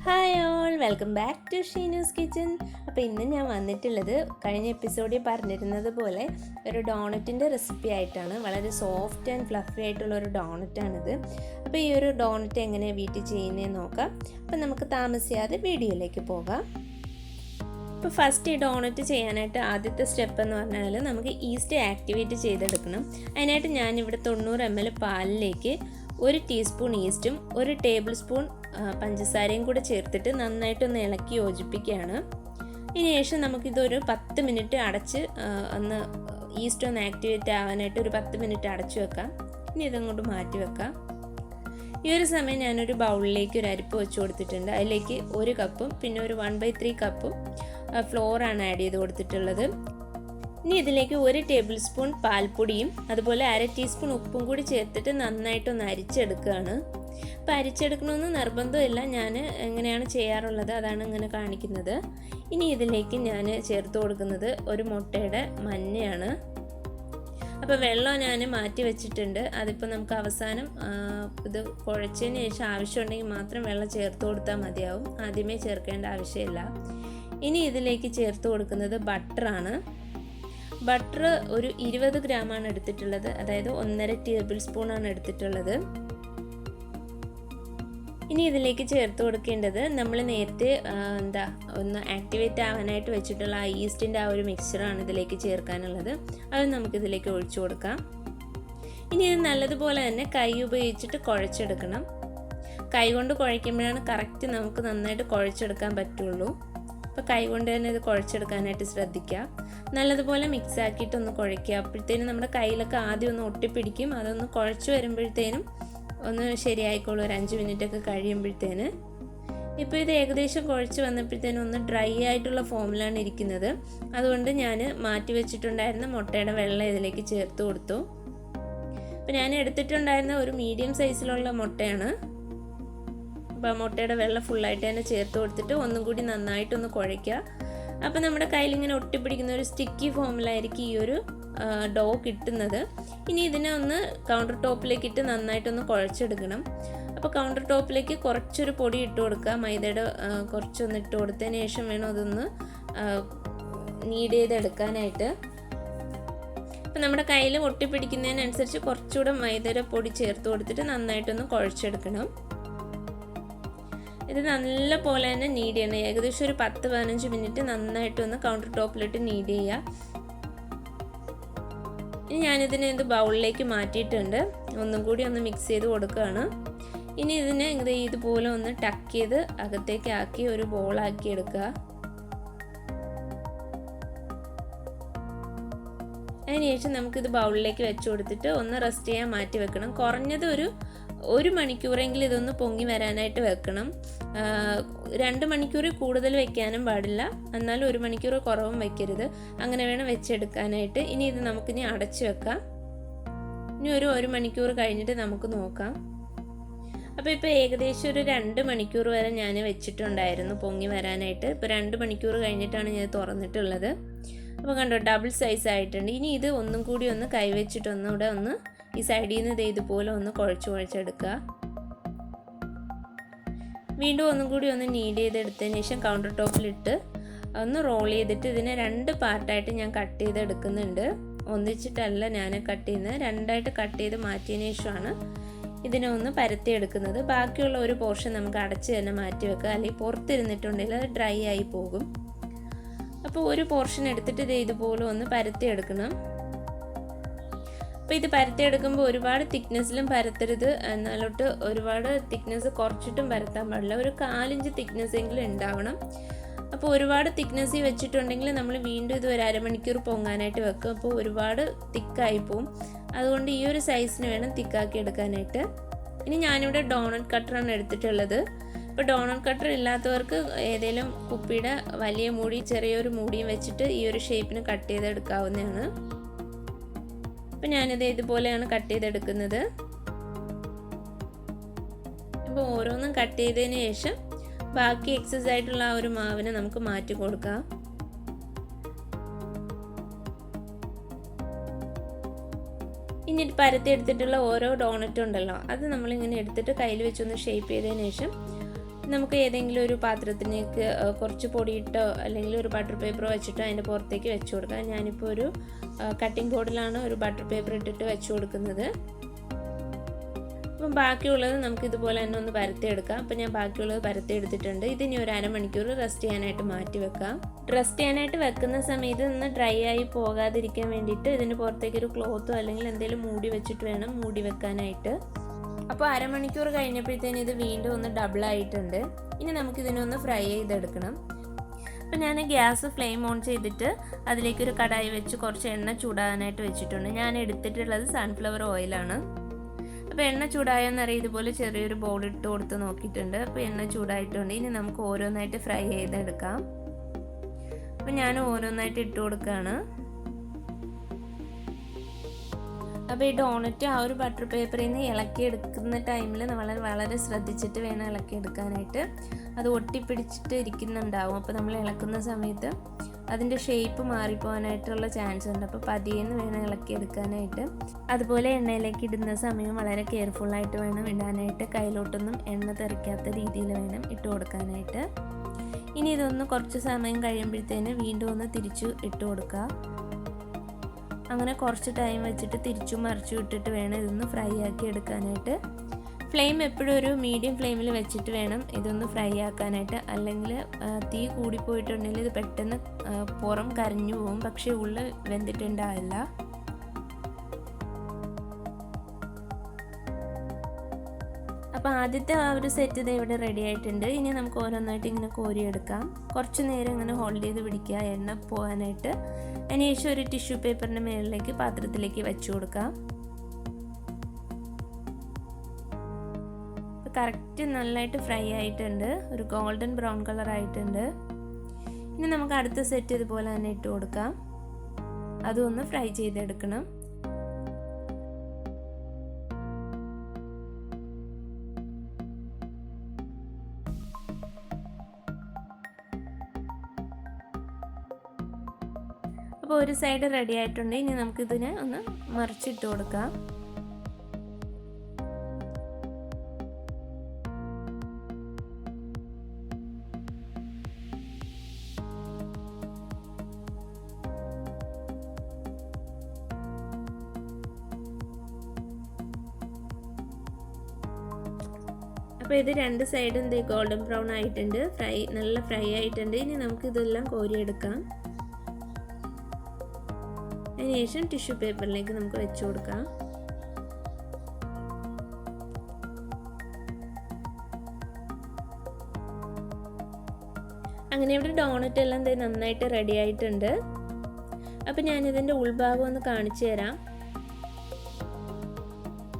Hi all, welcome back to Sheenu's kitchen. അപ്പോൾ ഇന്ന് ഞാൻ വന്നിട്ടുള്ളത് കഴിഞ്ഞ എപ്പിസോഡിൽ പറഞ്ഞിരുന്നത് പോലെ ഒരു ഡോണറ്റിൻ്റെ റെസിപ്പി ആയിട്ടാണ്. വളരെ സോഫ്റ്റ് ആൻഡ് ഫ്ലഫി ആയിട്ടുള്ള ഒരു ഡോണറ്റാണിത്. അപ്പോൾ ഈ ഒരു ഡോണറ്റ് എങ്ങനെയാണ് വീട്ടിൽ ചെയ്യുന്നതെന്ന് നോക്കാം. അപ്പോൾ നമുക്ക് താമസിയാതെ വീഡിയോയിലേക്ക് പോകാം. ഇപ്പോൾ ഫസ്റ്റ് ഈ ഡോണറ്റ് ചെയ്യാനായിട്ട് ആദ്യത്തെ സ്റ്റെപ്പ് എന്ന് പറഞ്ഞാൽ നമുക്ക് ഈസ്റ്റ് ആക്ടിവേറ്റ് ചെയ്തെടുക്കണം. അതിനായിട്ട് ഞാനിവിടെ 90 ml പാലിലേക്ക് 1 ടീസ്പൂൺ ഈസ്റ്റും 1 ടേബിൾ സ്പൂൺ പഞ്ചസാരയും കൂടെ ചേർത്തിട്ട് നന്നായിട്ടൊന്ന് ഇളക്കി യോജിപ്പിക്കുകയാണ്. ഇതിന് ശേഷം നമുക്കിതൊരു 10 മിനിറ്റ് അടച്ച് ഒന്ന് ഈസ്റ്റ് ഒന്ന് ആക്ടിവേറ്റ് ആവാനായിട്ട് ഒരു 10 മിനിറ്റ് അടച്ചു വെക്കാം. ഇനി ഇതങ്ങോട്ട് മാറ്റി വെക്കാം. ഈ ഒരു സമയം ഞാനൊരു ബൗളിലേക്ക് ഒരു അരിപ്പ് വെച്ച് കൊടുത്തിട്ടുണ്ട്. അതിലേക്ക് 1 കപ്പും പിന്നെ ഒരു 1/3 കപ്പും ഫ്ലോറാണ് ആഡ് ചെയ്ത് കൊടുത്തിട്ടുള്ളത്. ഇനി ഇതിലേക്ക് 1 ടേബിൾ സ്പൂൺ പാൽപ്പൊടിയും അതുപോലെ 1/2 ടീസ്പൂൺ ഉപ്പും കൂടി ചേർത്തിട്ട് നന്നായിട്ടൊന്ന് അരിച്ചെടുക്കുകയാണ്. അപ്പോൾ അരിച്ചെടുക്കണമെന്ന് നിർബന്ധമില്ല, ഞാൻ എങ്ങനെയാണ് ചെയ്യാറുള്ളത് അതാണ് ഇങ്ങനെ കാണിക്കുന്നത്. ഇനി ഇതിലേക്ക് ഞാൻ ചേർത്ത് കൊടുക്കുന്നത് ഒരു മുട്ടയുടെ മഞ്ഞയാണ്. അപ്പോൾ വെള്ളം ഞാൻ മാറ്റി വെച്ചിട്ടുണ്ട്. അതിപ്പോൾ നമുക്ക് അവസാനം ഇത് കുഴച്ചതിന് ശേഷം ആവശ്യമുണ്ടെങ്കിൽ മാത്രം വെള്ളം ചേർത്ത് കൊടുത്താൽ മതിയാവും, ആദ്യമേ ചേർക്കേണ്ട ആവശ്യമില്ല. ഇനി ഇതിലേക്ക് ചേർത്ത് കൊടുക്കുന്നത് ബട്ടറാണ്. ബട്ടർ ഒരു 20 ഗ്രാമാണ് എടുത്തിട്ടുള്ളത്, അതായത് 1.5 ടേബിൾ സ്പൂണാണ് എടുത്തിട്ടുള്ളത്. ഇനി ഇതിലേക്ക് ചേർത്ത് കൊടുക്കേണ്ടത് നമ്മൾ നേരത്തെ ഒന്ന് ആക്ടിവേറ്റ് ആവാനായിട്ട് വെച്ചിട്ടുള്ള ആ ഈസ്റ്റിൻ്റെ ആ ഒരു മിക്സ്ചറാണ് ഇതിലേക്ക് ചേർക്കാനുള്ളത്. അത് നമുക്കിതിലേക്ക് ഒഴിച്ചു കൊടുക്കാം. ഇനി ഇത് നല്ലതുപോലെ തന്നെ കൈ ഉപയോഗിച്ചിട്ട് കുഴച്ചെടുക്കണം. കൈ കൊണ്ട് കുഴയ്ക്കുമ്പോഴാണ് കറക്റ്റ് നമുക്ക് നന്നായിട്ട് കുഴച്ചെടുക്കാൻ പറ്റുള്ളൂ. അപ്പോൾ കൈ കൊണ്ട് തന്നെ ഇത് കുഴച്ചെടുക്കാനായിട്ട് ശ്രദ്ധിക്കുക. നല്ലതുപോലെ മിക്സ് ആക്കിയിട്ടൊന്ന് കുഴയ്ക്കുക. അപ്പോഴത്തേനും നമ്മുടെ കയ്യിലൊക്കെ ആദ്യം ഒന്ന് ഒട്ടിപ്പിടിക്കും. അതൊന്ന് കുഴച്ച് വരുമ്പോഴത്തേനും ഒന്ന് ശരിയായിക്കോളൂ, ഒരു 5 മിനിറ്റൊക്കെ കഴിയുമ്പോഴത്തേന്. ഇപ്പോൾ ഇത് ഏകദേശം കുഴച്ച് വന്നപ്പോഴത്തേനും ഒന്ന് ഡ്രൈ ആയിട്ടുള്ള ഫോമിലാണ് ഇരിക്കുന്നത്. അതുകൊണ്ട് ഞാൻ മാറ്റി വെച്ചിട്ടുണ്ടായിരുന്ന മുട്ടയുടെ വെള്ളം ഇതിലേക്ക് ചേർത്ത് കൊടുത്തു. അപ്പോൾ ഞാൻ എടുത്തിട്ടുണ്ടായിരുന്ന ഒരു മീഡിയം സൈസിലുള്ള മുട്ടയാണ്. അപ്പോൾ മുട്ടയുടെ വെള്ളം ഫുള്ളായിട്ട് തന്നെ ചേർത്ത് കൊടുത്തിട്ട് ഒന്നും കൂടി നന്നായിട്ടൊന്ന് കുഴയ്ക്കുക. അപ്പോൾ നമ്മുടെ കയ്യിലിങ്ങനെ ഒട്ടിപ്പിടിക്കുന്ന ഒരു സ്റ്റിക്കി ഫോമിലായിരിക്കും ഈ ഒരു ഡോ കിട്ടുന്നത്. ഇനി ഇതിനെ ഒന്ന് കൗണ്ടർ ടോപ്പിലേക്ക് ഇട്ട് നന്നായിട്ടൊന്ന് കുഴച്ചെടുക്കണം. അപ്പോൾ കൗണ്ടർ ടോപ്പിലേക്ക് കുറച്ചൊരു പൊടി ഇട്ട് കൊടുക്കുക. മൈദയുടെ കുറച്ചൊന്ന് ഇട്ട് കൊടുത്തതിന് ശേഷം വേണം അതൊന്ന് നീഡ് ചെയ്തെടുക്കാനായിട്ട്. അപ്പോൾ നമ്മുടെ കയ്യിൽ ഒട്ടിപ്പിടിക്കുന്നതിനനുസരിച്ച് കുറച്ചുകൂടെ മൈദയുടെ പൊടി ചേർത്ത് കൊടുത്തിട്ട് നന്നായിട്ടൊന്ന് കുഴച്ചെടുക്കണം. ഇത് നല്ല പോലെ തന്നെ നീഡ് ചെയ്യണം. ഏകദേശം ഒരു 10-15 മിനിറ്റ് നന്നായിട്ടൊന്ന് കൗണ്ടർ ടോപ്പിലിട്ട് നീഡ് ചെയ്യുക. ഇനി ഞാനിതിനെ ഇത് ബൗളിലേക്ക് മാറ്റിയിട്ടുണ്ട്. ഒന്നും കൂടി ഒന്ന് മിക്സ് ചെയ്ത് കൊടുക്കുകയാണ്. ഇനി ഇതിനെ ഇതുപോലെ ഒന്ന് ടക്ക് ചെയ്ത് അകത്തേക്ക് ആക്കി ഒരു ബോളാക്കി എടുക്കുക. അതിനുശേഷം നമുക്കിത് ബൗളിലേക്ക് വെച്ച് കൊടുത്തിട്ട് ഒന്ന് റെസ്റ്റ് ചെയ്യാൻ മാറ്റി വെക്കണം. കുറഞ്ഞത് ഒരു മണിക്കൂറെങ്കിലും ഇതൊന്ന് പൊങ്ങി വരാനായിട്ട് വെക്കണം. 2 മണിക്കൂറിൽ കൂടുതൽ വെക്കാനും പാടില്ല, എന്നാലും 1 മണിക്കൂർ കുറവും വെക്കരുത്. അങ്ങനെ വേണം വെച്ചെടുക്കാനായിട്ട്. ഇനി ഇത് നമുക്കിനി അടച്ചു വെക്കാം. ഇനി ഒരു മണിക്കൂർ കഴിഞ്ഞിട്ട് നമുക്ക് നോക്കാം. അപ്പോൾ ഇപ്പോൾ ഏകദേശം ഒരു 2 മണിക്കൂർ വരെ ഞാൻ വെച്ചിട്ടുണ്ടായിരുന്നു പൊങ്ങി വരാനായിട്ട്. ഇപ്പോൾ 2 മണിക്കൂർ കഴിഞ്ഞിട്ടാണ് ഞാൻ തുറന്നിട്ടുള്ളത്. അപ്പോൾ കണ്ടോ, ഡബിൾ സൈസ് ആയിട്ടുണ്ട്. ഇനി ഇത് ഒന്നും കൂടി ഒന്ന് കൈവച്ചിട്ടൊന്നുകൂടെ ഒന്ന് ഈ സൈഡിൽ നിന്ന് ഇതുപോലെ ഒന്ന് കുഴച്ചെടുക്കുക. വീണ്ടും ഒന്നും കൂടി ഒന്ന് നീഡ് ചെയ്തെടുത്തതിന് ശേഷം കൗണ്ടർ ടോപ്പിലിട്ട് ഒന്ന് റോൾ ചെയ്തിട്ട് ഇതിനെ 2 പാർട്ടായിട്ട് ഞാൻ കട്ട് ചെയ്തെടുക്കുന്നുണ്ട്. ഒന്നിച്ചിട്ടല്ല ഞാൻ കട്ട് ചെയ്യുന്നത്, 2ആയിട്ട് കട്ട് ചെയ്ത് മാറ്റിയതിന് ശേഷമാണ് ഇതിനെ ഒന്ന് പരത്തിയെടുക്കുന്നത്. ബാക്കിയുള്ള ഒരു പോർഷൻ നമുക്ക് അടച്ച് തന്നെ മാറ്റി വെക്കുക, അല്ലെങ്കിൽ പുറത്തിരുന്നിട്ടുണ്ടെങ്കിൽ അത് ഡ്രൈ ആയി പോകും. അപ്പോൾ ഒരു പോർഷൻ എടുത്തിട്ട് ഇതുപോലെ ഒന്ന് പരത്തിയെടുക്കണം. അപ്പോൾ ഇത് പരത്തിയെടുക്കുമ്പോൾ ഒരുപാട് തിക്നെസ്സിലും പരത്തരുത്, എന്നാലോട്ട് ഒരുപാട് തിക്നെസ് കുറച്ചിട്ടും പരത്താൻ പാടില്ല. ഒരു 1/4 ഇഞ്ച് തിക്നെസ് എങ്കിലും ഉണ്ടാവണം. അപ്പോൾ ഒരുപാട് തിക്നെസ്സിൽ വെച്ചിട്ടുണ്ടെങ്കിൽ നമ്മൾ വീണ്ടും ഇത് ഒരു അരമണിക്കൂർ പൊങ്ങാനായിട്ട് വെക്കും. അപ്പോൾ ഒരുപാട് തിക്കായി പോവും. അതുകൊണ്ട് ഈ ഒരു സൈസിന് വേണം തിക്കാക്കി എടുക്കാനായിട്ട്. ഇനി ഞാനിവിടെ ഡോണറ്റ് കട്ടറാണ് എടുത്തിട്ടുള്ളത്. ഇപ്പോൾ ഡോണറ്റ് കട്ടർ ഇല്ലാത്തവർക്ക് ഏതെങ്കിലും കുപ്പിയുടെ വലിയ മൂടി ചെറിയൊരു മൂടിയും വെച്ചിട്ട് ഈ ഒരു ഷേപ്പിന് കട്ട് ചെയ്തെടുക്കാവുന്നതാണ്. അപ്പോൾ ഞാനിത് ഇതുപോലെയാണ് കട്ട് ചെയ്തെടുക്കുന്നത്. ഇപ്പോൾ ഓരോന്നും കട്ട് ചെയ്തതിന് ശേഷം ബാക്കി എക്സസ് ആയിട്ടുള്ള ആ ഒരു മാവിനെ നമുക്ക് മാറ്റി കൊടുക്കാം. ഇനി പരത്തി എടുത്തിട്ടുള്ള ഓരോ ഡോണറ്റും ഉണ്ടല്ലോ, അത് നമ്മളിങ്ങനെ എടുത്തിട്ട് കയ്യിൽ വെച്ചൊന്ന് ഷേപ്പ് ചെയ്തതിന് ശേഷം നമുക്ക് ഏതെങ്കിലും ഒരു പാത്രത്തിലേക്ക് കുറച്ച് പൊടിയിട്ടോ അല്ലെങ്കിൽ ഒരു ബട്ടർ പേപ്പറോ വെച്ചിട്ടോ അതിൻ്റെ പുറത്തേക്ക് വെച്ച് കൊടുക്കാം. ഞാനിപ്പോൾ ഒരു കട്ടിംഗ് ബോർഡിലാണ് ഒരു ബട്ടർ പേപ്പർ ഇട്ടിട്ട് വെച്ച് കൊടുക്കുന്നത്. അപ്പം ബാക്കിയുള്ളത് നമുക്ക് ഇതുപോലെ തന്നെ ഒന്ന് പരത്തിയെടുക്കാം. അപ്പം ഞാൻ ബാക്കിയുള്ളത് പരത്തിയെടുത്തിട്ടുണ്ട്. ഇതിനി ഒരു അരമണിക്കൂർ റെസ്റ്റ് ചെയ്യാനായിട്ട് മാറ്റി വെക്കാം. റെസ്റ്റ് ചെയ്യാനായിട്ട് വെക്കുന്ന സമയത്ത് നിന്ന് ഡ്രൈ ആയി പോകാതിരിക്കാൻ വേണ്ടിയിട്ട് ഇതിന് പുറത്തേക്ക് ഒരു ക്ലോത്തോ അല്ലെങ്കിൽ എന്തെങ്കിലും മൂടി വെച്ചിട്ട് വേണം മൂടി വെക്കാനായിട്ട്. അപ്പോൾ അരമണിക്കൂർ കഴിഞ്ഞപ്പോഴത്തേന് ഇത് വീണ്ടും ഒന്ന് ഡബിൾ ആയിട്ടുണ്ട്. ഇനി നമുക്കിതിനൊന്ന് ഫ്രൈ ചെയ്തെടുക്കണം. അപ്പോൾ ഞാൻ ഗ്യാസ് ഫ്ലെയിം ഓൺ ചെയ്തിട്ട് അതിലേക്കൊരു കടായി വെച്ച് കുറച്ച് എണ്ണ ചൂടാകാനായിട്ട് വെച്ചിട്ടുണ്ട്. ഞാൻ എടുത്തിട്ടുള്ളത് സൺഫ്ലവർ ഓയിലാണ്. അപ്പോൾ എണ്ണ ചൂടായെന്നറിയാം ഇതുപോലെ ചെറിയൊരു ബോൾ ഇട്ട് കൊടുത്ത് നോക്കിയിട്ടുണ്ട്. അപ്പോൾ എണ്ണ ചൂടായിട്ടുണ്ട്. ഇനി നമുക്ക് ഓരോന്നായിട്ട് ഫ്രൈ ചെയ്തെടുക്കാം. അപ്പോൾ ഞാൻ ഓരോന്നായിട്ട് ഇട്ട് കൊടുക്കുകയാണ്. അപ്പോൾ ഈ ഡോണറ്റ് ആ ഒരു ബട്ടർ പേപ്പറിൽ നിന്ന് ഇളക്കിയെടുക്കുന്ന ടൈമിൽ നമ്മൾ വളരെ ശ്രദ്ധിച്ചിട്ട് വേണം ഇളക്കിയെടുക്കാനായിട്ട്. അത് ഒട്ടിപ്പിടിച്ചിട്ട് ഇരിക്കുന്നുണ്ടാവും. അപ്പോൾ നമ്മൾ ഇളക്കുന്ന സമയത്ത് അതിൻ്റെ ഷേപ്പ് മാറിപ്പോകാനായിട്ടുള്ള ചാൻസ് ഉണ്ട്. അപ്പോൾ പതിയെന്ന് വേണം ഇളക്കിയെടുക്കാനായിട്ട്. അതുപോലെ എണ്ണയിലേക്ക് ഇടുന്ന സമയം വളരെ കെയർഫുള്ളായിട്ട് വേണം ഇടാനായിട്ട്. കയ്യിലോട്ടൊന്നും എണ്ണ തെറിക്കാത്ത രീതിയിൽ വേണം ഇട്ട് കൊടുക്കാനായിട്ട്. ഇനി ഇതൊന്ന് കുറച്ച് സമയം കഴിയുമ്പോഴത്തേന് വീണ്ടും ഒന്ന് തിരിച്ചു ഇട്ട് കൊടുക്കുക. അങ്ങനെ കുറച്ച് ടൈം വെച്ചിട്ട് തിരിച്ചും മറിച്ചും ഇട്ടിട്ട് വേണം ഇതൊന്ന് ഫ്രൈ ആക്കി എടുക്കാനായിട്ട്. ഫ്ലെയിം എപ്പോഴും ഒരു മീഡിയം ഫ്ലെയിമിൽ വെച്ചിട്ട് വേണം ഇതൊന്ന് ഫ്രൈ ആക്കാനായിട്ട്. അല്ലെങ്കിൽ തീ കൂടിപ്പോയിട്ടുണ്ടെങ്കിൽ ഇത് പെട്ടെന്ന് പുറം കരിഞ്ഞു പോകും, പക്ഷേ ഉള്ളിൽ വെന്തിട്ടുണ്ടാവില്ല. അപ്പോൾ ആദ്യത്തെ ആ ഒരു സെറ്റ് ഇത് ഇവിടെ റെഡി ആയിട്ടുണ്ട്. ഇനി നമുക്ക് ഓരോന്നായിട്ട് ഇങ്ങനെ കോരിയെടുക്കാം. കുറച്ച് നേരം ഇങ്ങനെ ഹോൾഡ് ചെയ്ത് പിടിക്കുക എണ്ണ പോകാനായിട്ട്. അതിനുശേഷം ഒരു ടിഷ്യൂ പേപ്പറിൻ്റെ മുകളിലേക്ക് പാത്രത്തിലേക്ക് വെച്ച് കൊടുക്കാം. കറക്റ്റ് നല്ലതായിട്ട് ഫ്രൈ ആയിട്ടുണ്ട്. ഒരു ഗോൾഡൻ ബ്രൗൺ കളർ ആയിട്ടുണ്ട്. ഇനി നമുക്ക് അടുത്ത സെറ്റ് ഇതുപോലെ തന്നെ ഇട്ട് കൊടുക്കാം. അതും ഒന്ന് ഫ്രൈ ചെയ്തെടുക്കണം. അപ്പോൾ ഒരു സൈഡ് റെഡി ആയിട്ടുണ്ട്. ഇനി നമുക്കിതിനെ ഒന്ന് മറിച്ചിട്ട് കൊടുക്കാം. അപ്പോൾ ഇത് രണ്ട് സൈഡും ഗോൾഡൻ ബ്രൗൺ ആയിട്ടുണ്ട്. നല്ല ഫ്രൈ ആയിട്ടുണ്ട്. ഇനി നമുക്കിതെല്ലാം കോരിയെടുക്കാം. അതിനുശേഷം ടിഷ്യൂ പേപ്പറിലേക്ക് നമുക്ക് വെച്ച് കൊടുക്കാം. അങ്ങനെ ഇവിടെ ഡോണറ്റ് എല്ലാം നന്നായിട്ട് റെഡി ആയിട്ടുണ്ട്. അപ്പം ഞാനിതിൻ്റെ ഉൾഭാഗം ഒന്ന് കാണിച്ചു തരാം.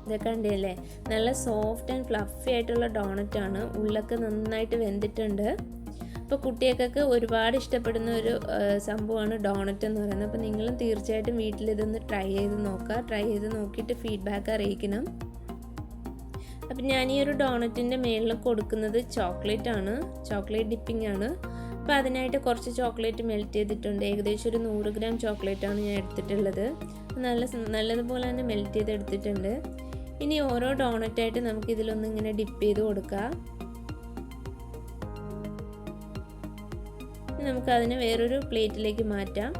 ഇതൊക്കെ കണ്ടില്ലേ, നല്ല സോഫ്റ്റ് ആൻഡ് ഫ്ലഫി ആയിട്ടുള്ള ഡോണറ്റാണ്. ഉള്ളൊക്കെ നന്നായിട്ട് വെന്തിട്ടുണ്ട്. അപ്പോൾ കുട്ടികൾക്കൊക്കെ ഒരുപാട് ഇഷ്ടപ്പെടുന്ന ഒരു സംഭവമാണ് ഡോണറ്റ് എന്ന് പറയുന്നത്. അപ്പോൾ നിങ്ങളും തീർച്ചയായിട്ടും വീട്ടിലിതൊന്ന് ട്രൈ ചെയ്ത് നോക്കുക. ട്രൈ ചെയ്ത് നോക്കിയിട്ട് ഫീഡ്ബാക്ക് അറിയിക്കണം. അപ്പം ഞാൻ ഈ ഒരു ഡോണറ്റിൻ്റെ മേളിൽ കൊടുക്കുന്നത് ചോക്ലേറ്റ് ഡിപ്പിംഗ് ആണ്. അപ്പോൾ അതിനായിട്ട് കുറച്ച് ചോക്ലേറ്റ് മെൽറ്റ് ചെയ്തിട്ടുണ്ട്. ഏകദേശം ഒരു 100 ഗ്രാം ചോക്ലേറ്റാണ് ഞാൻ എടുത്തിട്ടുള്ളത്. നല്ലതുപോലെ തന്നെ മെൽറ്റ് ചെയ്തെടുത്തിട്ടുണ്ട്. ഇനി ഓരോ ഡോണറ്റായിട്ട് നമുക്ക് ഇതിലൊന്ന് ഇങ്ങനെ ഡിപ്പ് ചെയ്ത് കൊടുക്കാം. നമുക്കതിനെ വേറൊരു പ്ലേറ്റിലേക്ക് മാറ്റാം.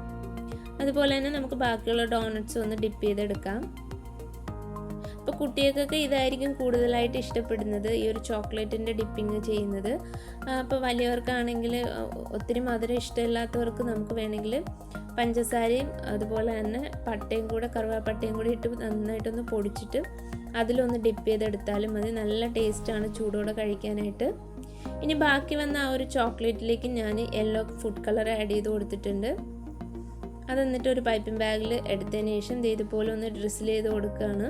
അതുപോലെ തന്നെ നമുക്ക് ബാക്കിയുള്ള ഡോണറ്റ്സ് ഒന്ന് ഡിപ്പ് ചെയ്തെടുക്കാം. അപ്പോൾ കുട്ടികൾക്കൊക്കെ ഇതായിരിക്കും കൂടുതലായിട്ട് ഇഷ്ടപ്പെടുന്നത്, ഈ ഒരു ചോക്ലേറ്റിൻ്റെ ഡിപ്പിങ് ചെയ്യുന്നത്. അപ്പോൾ വലിയവർക്കാണെങ്കിൽ ഒത്തിരി മധുരം ഇഷ്ടമില്ലാത്തവർക്ക് നമുക്ക് വേണമെങ്കിൽ പഞ്ചസാരയും അതുപോലെ തന്നെ കറുവാപ്പട്ടയും കൂടി ഇട്ട് നന്നായിട്ടൊന്ന് പൊടിച്ചിട്ട് അതിലൊന്ന് ഡിപ്പ് ചെയ്തെടുത്താലും മതി. നല്ല ടേസ്റ്റാണ് ചൂടോടെ കഴിക്കാനായിട്ട്. ഇനി ബാക്കി വന്ന ആ ഒരു ചോക്ലേറ്റിലേക്ക് ഞാൻ യെല്ലോ ഫുഡ് കളർ ആഡ് ചെയ്ത് കൊടുത്തിട്ടുണ്ട്. അത് എന്നിട്ട് ഒരു പൈപ്പിംഗ് ബാഗിൽ എടുത്തതിന് ശേഷം ഇതുപോലെ ഒന്ന് ഡ്രിസിൽ ചെയ്ത് കൊടുക്കുകയാണ്.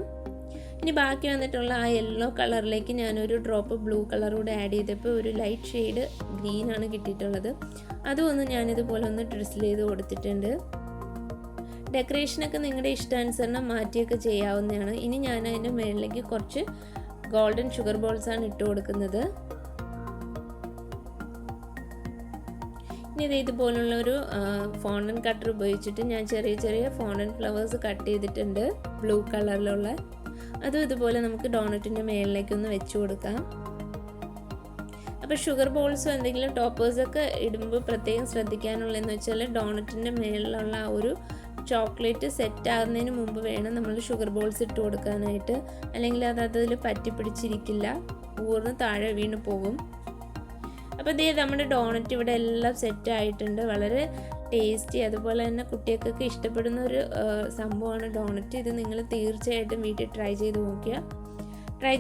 ഇനി ബാക്കി വന്നിട്ടുള്ള ആ യെല്ലോ കളറിലേക്ക് ഞാനൊരു ഡ്രോപ്പ് ബ്ലൂ കളർ കൂടെ ആഡ് ചെയ്തപ്പോൾ ഒരു ലൈറ്റ് ഷെയ്ഡ് ഗ്രീനാണ് കിട്ടിയിട്ടുള്ളത്. അതും ഒന്ന് ഞാനിതുപോലെ ഒന്ന് ഡ്രിസിൽ ചെയ്ത് കൊടുത്തിട്ടുണ്ട്. ഡെക്കറേഷനൊക്കെ നിങ്ങളുടെ ഇഷ്ടാനുസരണം മാറ്റിയൊക്കെ ചെയ്യാവുന്നതാണ്. ഇനി ഞാൻ അതിൻ്റെ മുകളിലേക്ക് കുറച്ച് ഗോൾഡൻ ഷുഗർ ബോൾസാണ് ഇട്ട് കൊടുക്കുന്നത്. ഇനി ഇതുപോലുള്ള ഒരു ഫോണ്ടന്റ് കട്ടർ ഉപയോഗിച്ചിട്ട് ഞാൻ ചെറിയ ചെറിയ ഫോണ്ടന്റ് ഫ്ലവേഴ്സ് കട്ട് ചെയ്തിട്ടുണ്ട് ബ്ലൂ കളറിലുള്ള. അതും ഇതുപോലെ നമുക്ക് ഡോണറ്റിൻ്റെ മുകളിലേക്കൊന്ന് വെച്ച് കൊടുക്കാം. അപ്പോൾ ഷുഗർ ബോൾസോ എന്തെങ്കിലും ടോപ്പേഴ്സൊക്കെ ഇടുമ്പോൾ പ്രത്യേകം ശ്രദ്ധിക്കാനുള്ളതെന്ന് വെച്ചാൽ ഡോണറ്റിൻ്റെ മേളിലുള്ള ആ ഒരു ചോക്ലേറ്റ് സെറ്റ് ആകുന്നതിന് മുമ്പ് വേണം നമ്മൾ ഷുഗർ ബോൾസ് ഇട്ട് കൊടുക്കാനായിട്ട്, അല്ലെങ്കിൽ അത് അതിൽ പറ്റിപ്പിടിച്ചിരിക്കില്ല, ഊർന്ന് താഴെ വീണ് പോകും. അപ്പോൾ ഇതേ നമ്മുടെ ഡോണറ്റ് ഇവിടെ എല്ലാം സെറ്റ് ആയിട്ടുണ്ട്. വളരെ ടേസ്റ്റി, അതുപോലെ തന്നെ കുട്ടികൾക്കൊക്കെ ഇഷ്ടപ്പെടുന്ന ഒരു സംഭവമാണ് ഡോണറ്റ്. ഇത് നിങ്ങൾ തീർച്ചയായിട്ടും വീട്ടിൽ ട്രൈ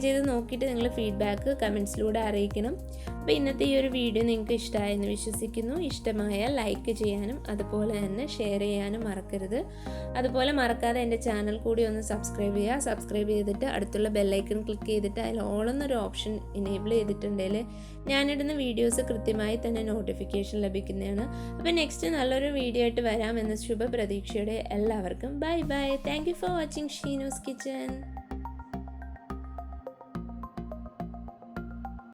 ചെയ്ത് നോക്കിയിട്ട് നിങ്ങൾ ഫീഡ്ബാക്ക് കമൻസിലൂടെ അറിയിക്കണം. അപ്പോൾ ഇന്നത്തെ ഈ ഒരു വീഡിയോ നിങ്ങൾക്ക് ഇഷ്ടമായെന്ന് വിശ്വസിക്കുന്നു. ഇഷ്ടമായാൽ ലൈക്ക് ചെയ്യാനും അതുപോലെ തന്നെ ഷെയർ ചെയ്യാനും മറക്കരുത്. അതുപോലെ മറക്കാതെ എൻ്റെ ചാനൽ കൂടി ഒന്ന് സബ്സ്ക്രൈബ് ചെയ്യുക. സബ്സ്ക്രൈബ് ചെയ്തിട്ട് അടുത്തുള്ള ബെല്ലൈക്കൺ ക്ലിക്ക് ചെയ്തിട്ട് അതിൽ ഓൾ എന്നൊരു ഓപ്ഷൻ എനേബിൾ ചെയ്തിട്ടുണ്ടെങ്കിൽ ഞാനിടുന്ന വീഡിയോസ് കൃത്യമായി തന്നെ നോട്ടിഫിക്കേഷൻ ലഭിക്കുന്നതാണ്. അപ്പോൾ നെക്സ്റ്റ് നല്ലൊരു വീഡിയോ ആയിട്ട് വരാമെന്ന ശുഭപ്രതീക്ഷയോടെ എല്ലാവർക്കും bye bye. Thank you for watching Sheenu's kitchen.